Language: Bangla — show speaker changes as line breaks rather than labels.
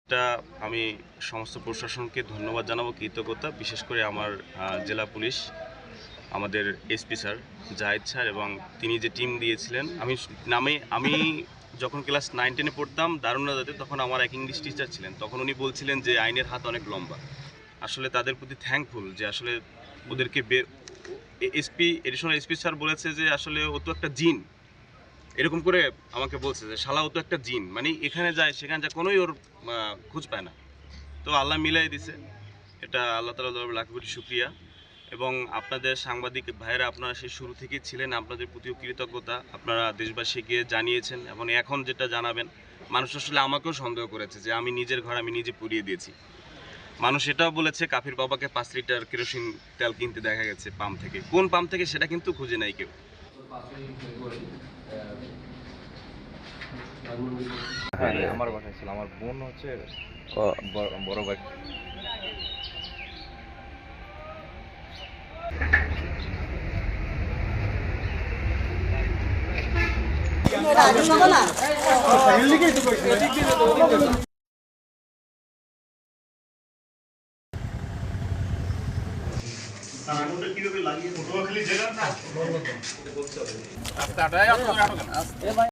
এটা আমি সমস্ত প্রশাসনকে ধন্যবাদ জানাবো, কৃতজ্ঞতা, বিশেষ করে আমার জেলা পুলিশ, আমাদের এসপি স্যার জাহিদ স্যার এবং তিনি যে টিম দিয়েছিলেন। আমি যখন ক্লাস 9-10-এ পড়তাম দারুণাদাতে, তখন আমার এক ইংলিশ টিচার ছিলেন। তখন উনি বলছিলেন যে আইনের হাত অনেক লম্বা। আসলে তাদের প্রতি থ্যাঙ্কফুল যে আসলে ওদেরকে এডিশনাল এসপি স্যার বলেছে যে আসলে ও তো একটা জিন, এরকম করে আমাকে বলছে যে শালা ও তো একটা জিন, মানে এখানে যায় সেখানে যায় কোনোই ওর খোঁজ পায় না। তো আল্লাহ মিলাই দিছে, এটা আল্লাহ তাআলার লাখ কোটি শুকরিয়া। এবং আপনাদের সাংবাদিক ভাইয়েরা, আপনারা সেই শুরু থেকেই ছিলেন, আপনাদের প্রতিও কৃতজ্ঞতা। আপনারা দেশবাসীকে জানিয়েছেন এবং এখন যেটা জানাবেন, মানুষ আসলে আমাকেও সন্দেহ করেছে যে আমি নিজের ঘর আমি নিজে পুড়িয়ে দিয়েছি। মানুষ এটাও বলেছে কাফির বাবাকে 5 লিটার কেরোসিন তেল কিনতে দেখা গেছে পাম্প থেকে। কোন পাম্প থেকে সেটা কিন্তু খুঁজে নাই কেউ।
হ্যাঁ, আমার বাসায় ছিল। আমার বোন হচ্ছে বড় ভাই।
কিভাবে লাগিয়ে